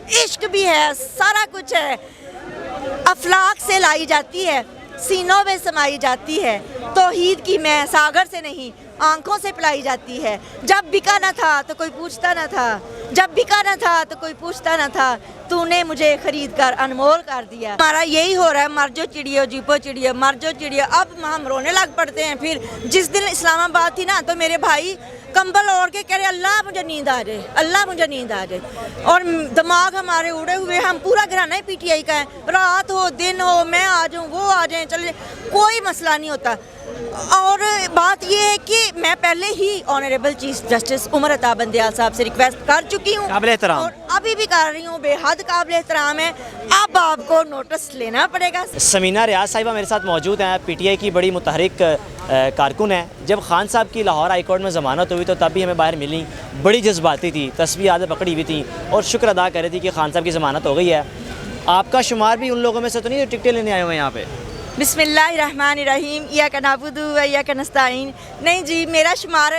عشق بھی ہے، سارا کچھ ہے، افلاک سے لائی جاتی ہے، سینوں میں سمائی جاتی ہے، توحید کی میں ساگر سے نہیں آنکھوں سے پلائی جاتی ہے۔ جب بکا نہ تھا تو کوئی پوچھتا نہ تھا، جب بکا نہ تھا تو کوئی پوچھتا نہ تھا، تو نے مجھے خرید کر انمول کر دیا۔ ہمارا یہی ہو رہا ہے، مر جو چڑیو جیپو چڑیو، مر جو چڑیو۔ اب ہم رونے لگ پڑتے ہیں۔ پھر جس دن اسلام آباد تھی نا تو میرے بھائی کمبل اوڑھ کے کہہ رہے اللہ مجھے نیند آ جائے، اللہ مجھے نیند آ جائے، اور دماغ ہمارے اڑے ہوئے، ہم پورا گھرانہ ہی پی ٹی آئی کا ہے، رات ہو دن ہو، میں آ جاؤں وہ آ جائیں، چلے کوئی مسئلہ نہیں ہوتا۔ اور بات یہ ہے کہ میں پہلے ہی honourable chief justice Umar Ata Bandial صاحب سے ریکویسٹ کر چکی ہوں، قابل احترام، اور ابھی بھی کر رہی ہوں، بے حد قابل احترام ہے، اب آپ کو نوٹس لینا پڑے گا۔ سمینہ ریاض صاحبہ میرے ساتھ موجود ہیں، پی ٹی آئی کی بڑی متحرک کارکن ہیں۔ جب خان صاحب کی لاہور ہائی کورٹ میں ضمانت ہوئی تو تب بھی ہمیں باہر ملی، بڑی جذباتی تھی، تسبیح ہاتھ پکڑی ہوئی تھی اور شکر ادا کر رہی تھی کہ خان صاحب کی ضمانت ہو گئی ہے۔ آپ کا شمار بھی ان لوگوں میں سے تو نہیں جو ٹکٹیں لینے آئے ہوئے ہیں یہاں پہ؟ بسم اللہ الرحمن الرحیم، ایاک نعبد و ایاک نستعین۔ نہیں جی، میرا شمار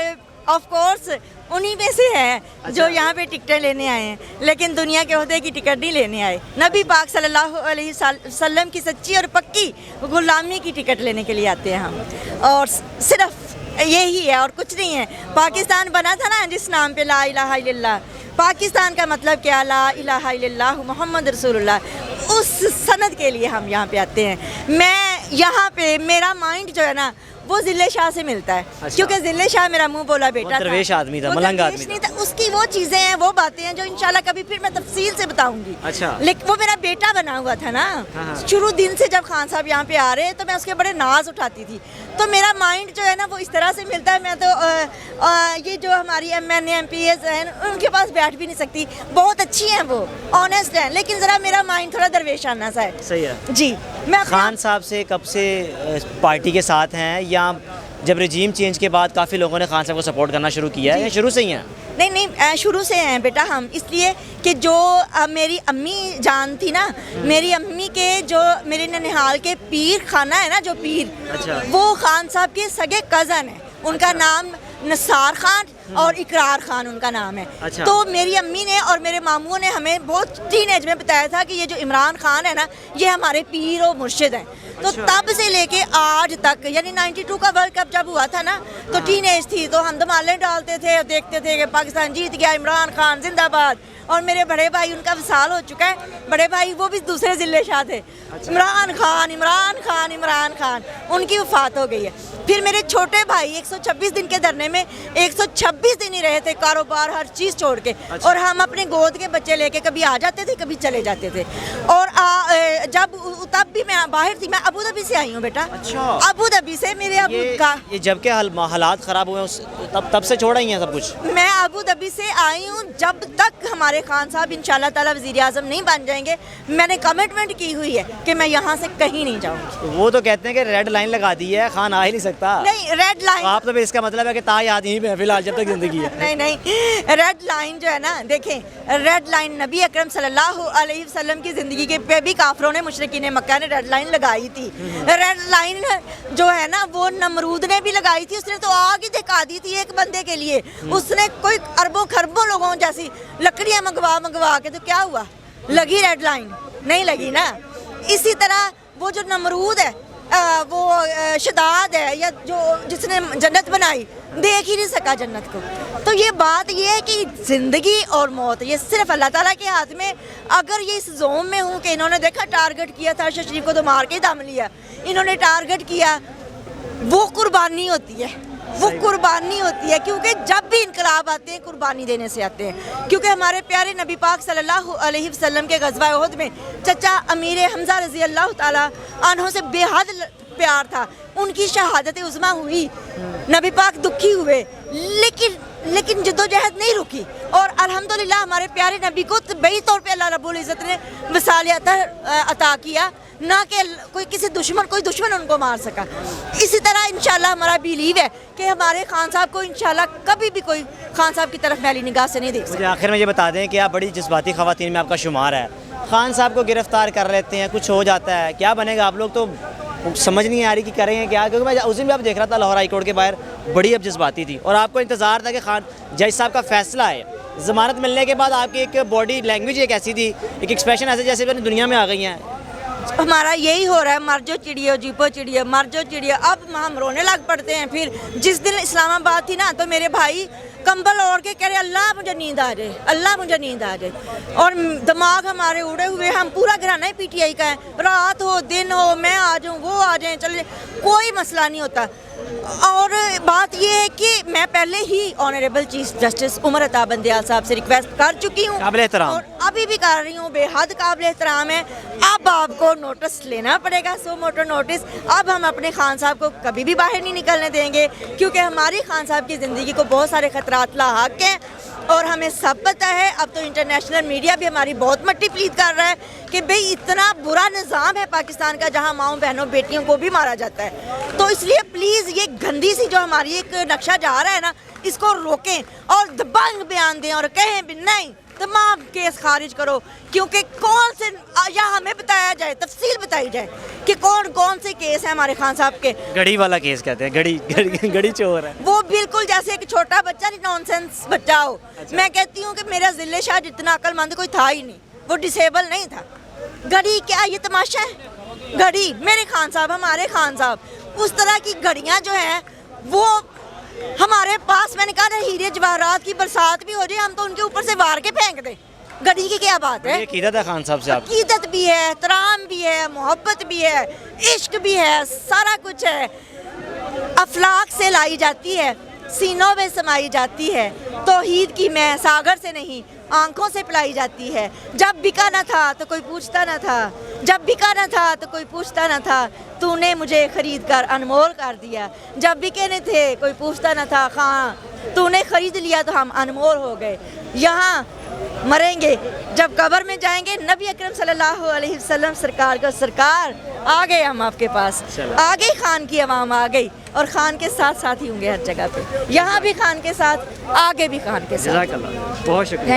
آف کورس انہی میں سے ہے جو یہاں پہ ٹکٹیں لینے آئے ہیں، لیکن دنیا کے عہدے کی ٹکٹ نہیں لینے آئے۔ نبی پاک صلی اللہ علیہ وسلم کی سچی اور پکی غلامی کی ٹکٹ لینے کے لیے آتے ہیں ہم، اور صرف یہی ہے اور کچھ نہیں ہے۔ پاکستان بنا تھا نا جس نام پہ لا الہ الا اللہ، پاکستان کا مطلب کیا؟ لا الہ الا اللہ محمد رسول اللہ، اس سند کے لیے ہم یہاں پہ آتے ہیں۔ میں یہاں پہ میرا مائنڈ جو ہے نا وہ ضلع شاہ سے ملتا ہے، کیونکہ ضلع شاہ میرا منہ بولا بیٹا تھا، درویش آدمی تھا، وہ ملنگ درویش آدمی نہیں تھا، اس کی وہ چیزیں ہیں، وہ باتیں ہیں جو انشاءاللہ کبھی پھر میں تفصیل سے بتاؤں گی۔ لیکن وہ میرا بیٹا بنا ہوا تھا نا، شروع دن سے جب خان صاحب یہاں پہ آ رہے تو میں اس کے بڑے ناز اٹھاتی تھی، تو میرا مائنڈ جو ہے نا وہ اس طرح سے ملتا ہے۔ میں تو یہ جو ہماری M N A M P As ہیں ان کے پاس بیٹھ بھی نہیں سکتی، بہت اچھی ہیں وہ، آنیسٹ ہیں، لیکن ذرا میرا مائنڈ تھوڑا درویشانہ سا ہے۔ صحیح ہے جی، میں خان صاحب سے کب سے پارٹی کے ساتھ ہیں، یا جب رجیم چینج کے بعد کافی لوگوں نے خان صاحب کو سپورٹ کرنا شروع کیا ہے یا شروع سے ہی ہیں؟ نہیں شروع سے ہیں بیٹا ہم، اس لیے کہ جو میری امی جان تھی نا، میری امی کے جو میرے ننہال کے پیر خانہ ہے نا، جو پیر، وہ خان صاحب کے سگے کزن ہیں، ان کا نام نثار خان اور اقرار خان ان کا نام ہے۔ تو میری امی نے اور میرے ماموں نے ہمیں بہت ٹین ایج میں بتایا تھا کہ یہ جو عمران خان ہے نا یہ ہمارے پیر و مرشد ہیں۔ تو تب سے لے کے آج تک، یعنی 92 کا ورلڈ کپ جب ہوا تھا نا تو ٹین ایج تھی، تو ہم دھمالے ڈالتے تھے اور دیکھتے تھے کہ پاکستان جیت گیا، عمران خان زندہ باد۔ اور میرے بڑے بھائی، ان کا وصال ہو چکا ہے، بڑے بھائی وہ بھی دوسرے ضلع شاہ تھے، عمران خان عمران خان عمران خان، ان کی وفات ہو گئی ہے۔ پھر میرے چھوٹے بھائی 126 دن کے دھرنے میں 126 دن ہی رہے تھے، کاروبار ہر چیز چھوڑ کے، اور ہم اپنے گود کے بچے لے کے کبھی آ جاتے تھے کبھی چلے جاتے تھے۔ اور جب تب بھی میں باہر تھی، میں ابو دھابی سے آئی ہوں بیٹا، ابو دھابی سے میرے ابو کا، یہ جب کہ حالات خراب ہوئے تب سے چھوڑا ہی ہیں سب کچھ؟ میں ابو دھابی سے آئی ہوں، جب تک ہمارے خان صاحب انشاءاللہ تعالی وزیر اعظم نہیں بن جائیں گے، میں نے کمٹمنٹ کی ہوئی ہے کہ میں یہاں سے کہیں نہیں جاؤں گی۔ وہ تو کہتے ہیں کہ ریڈ لائن لگا دی ہے، خان آ ہی نہیں سکتا۔ نہیں، ریڈ لائن، آپ تو اس کا مطلب ہے کہ تا یاد یہیں پہ فی الحال جب تک زندگی ہے۔ نہیں، ریڈ لائن جو ہے نا، دیکھیں ریڈ لائن نبی اکرم صلی اللہ علیہ وسلم کی زندگی کے پہ بھی کافروں نے، مشرکین مکہ نے ریڈ لائن لگائی تھی۔ ریڈ لائن جو ہے نا وہ نمرود نے بھی لگائی تھی، اس نے تو آگ ہی دکھا دی تھی ایک بندے کے لیے، اس نے کوئی اربوں خربوں لوگوں جیسی لکڑیاں منگوا کے، تو کیا ہوا؟ لگی ریڈ لائن؟ نہیں لگی نا۔ اسی طرح وہ جو نمرود ہے، وہ شداد ہے، یا جو جس نے جنت بنائی، دیکھ ہی نہیں سکا جنت کو۔ تو یہ بات یہ ہے کہ زندگی اور موت یہ صرف اللہ تعالیٰ کے ہاتھ میں۔ اگر یہ اس زوم میں ہوں کہ انہوں نے دیکھا ٹارگٹ کیا تھا شریف کو تو مار کے دم لیا، انہوں نے ٹارگٹ کیا، وہ قربانی ہوتی ہے، وہ قربانی ہوتی ہے، کیونکہ جب بھی انقلاب آتے ہیں قربانی دینے سے آتے ہیں۔ کیونکہ ہمارے پیارے نبی پاک صلی اللہ علیہ وسلم کے غزوہ احد میں چچا امیر حمزہ رضی اللہ تعالیٰ عنہ سے بے حد پیار تھا، ان کی شہادت عظمیٰ ہوئی، نبی پاک دکھی ہوئے، لیکن جدوجہد نہیں رکی، اور الحمدللہ ہمارے پیارے نبی کو طبعی طور پہ اللہ رب العزت نے وصال عطا کیا، نہ کہ کوئی دشمن ان کو مار سکا۔ اسی طرح انشاءاللہ ہمارا بیلیو ہے کہ ہمارے خان صاحب کو انشاءاللہ کبھی بھی کوئی خان صاحب کی طرف میلی نگاہ سے نہیں دیکھ سکتا۔ آخر میں یہ بتا دیں کہ آپ بڑی جذباتی خواتین میں آپ کا شمار ہے، خان صاحب کو گرفتار کر لیتے ہیں، کچھ ہو جاتا ہے، کیا بنے گا؟ آپ لوگ تو سمجھ نہیں آ رہی کہ کریں کیا, کیونکہ میں اس دن بھی آپ دیکھ رہا تھا لاہور ہائی کورٹ کے باہر بڑی اب جذباتی تھی, اور آپ کو انتظار تھا کہ خان جج صاحب کا فیصلہ ہے. ضمانت ملنے کے بعد آپ کی ایک باڈی لینگویج ایک ایسی تھی, ایک ایکسپریشن ایسے جیسے اپنی دنیا میں آ گئی ہیں. ہمارا یہی ہو رہا ہے, مر جو چڑیو جیپو چڑیو, مر جو چڑیو. اب ہم رونے لگ پڑتے ہیں. پھر جس دن اسلام آباد تھی نا, تو میرے بھائی کمبل اوڑھ کے کہہ رہے اللہ مجھے نیند آ جائے, اللہ مجھے نیند آ جائے. اور دماغ ہمارے اڑے ہوئے, ہم پورا گھرانہ ہی پی ٹی آئی کا ہے. رات ہو دن ہو, میں آ جاؤں وہ آ جائیں, چلے کوئی مسئلہ نہیں ہوتا. اور بات یہ ہے کہ میں پہلے ہی honourable chief justice Umar Ata Bandial صاحب سے ریکویسٹ کر چکی ہوں, قابل احترام, اور ابھی بھی کر رہی ہوں, بے حد قابل احترام ہے. اب آپ کو نوٹس لینا پڑے گا, سو موٹو نوٹس. اب ہم اپنے خان صاحب کو کبھی بھی باہر نہیں نکلنے دیں گے, کیونکہ ہماری خان صاحب کی زندگی کو بہت سارے خطرات لاحق ہیں, اور ہمیں سب پتہ ہے. اب تو انٹرنیشنل میڈیا بھی ہماری بہت مٹی پلیت کر رہا ہے کہ بھئی اتنا برا نظام ہے پاکستان کا جہاں ماؤں بہنوں بیٹیوں کو بھی مارا جاتا ہے. تو اس لیے پلیز یہ گندی سی جو ہماری ایک نقشہ جا رہا ہے نا, اس کو روکیں اور دبنگ بیان دیں اور کہیں بھی نہیں تمام کیس خارج کرو. کیونکہ کون سے, یا ہمیں بتایا جائے, تفصیل بتائی جائے کہ کون کون سے کیس ہیں ہمارے خان صاحب کے. گڑی والا کیس کہتے ہیں, گڑی چور ہے وہ بالکل جیسے ایک چھوٹا بچہ نہیں, نان سینس بچہ ہو. میں کہتی ہوں کہ میرا ضلع شاہ جتنا عقل مند کوئی تھا ہی نہیں, وہ ڈسیبل نہیں تھا. گھڑی کیا یہ تماشا ہے؟ گھڑی میرے خان صاحب, ہمارے خان صاحب, اس طرح کی گھڑیاں جو ہیں وہ ہمارے پاس, میں نے کہا نا ہیرے جواہرات کی برسات بھی ہو جائے ہم تو ان کے اوپر سے وار کے پھینک دیں. گھڑی کی کیا بات ہے؟ عقیدت ہے خان صاحب سے آپ کی. عقیدت بھی ہے, احترام بھی ہے, محبت بھی ہے, عشق بھی ہے, سارا کچھ ہے. افلاک سے لائی جاتی ہے, سینوں میں سمائی جاتی ہے. توحید کی میں ساگر سے نہیں آنکھوں سے پلائی جاتی ہے. جب بکا نہ تھا تو کوئی پوچھتا نہ تھا, جب بکا نہ تھا تو کوئی پوچھتا نہ تھا, تو نے مجھے خرید کر انمول کر دیا. جب بکے نہ تھے کوئی پوچھتا نہ تھا, خان تو نے خرید لیا تو ہم انمول ہو گئے. یہاں مریں گے, جب قبر میں جائیں گے نبی اکرم صلی اللہ علیہ وسلم سرکار کو, سرکار آ گئے ہم آپ کے پاس, آ گئی خان کی عوام آ گئی, اور خان کے ساتھ ساتھ ہی ہوں گے ہر جگہ پہ. یہاں بھی خان کے ساتھ, آگے بھی خان کے ساتھ. جزاک اللہ, بہت شکریہ.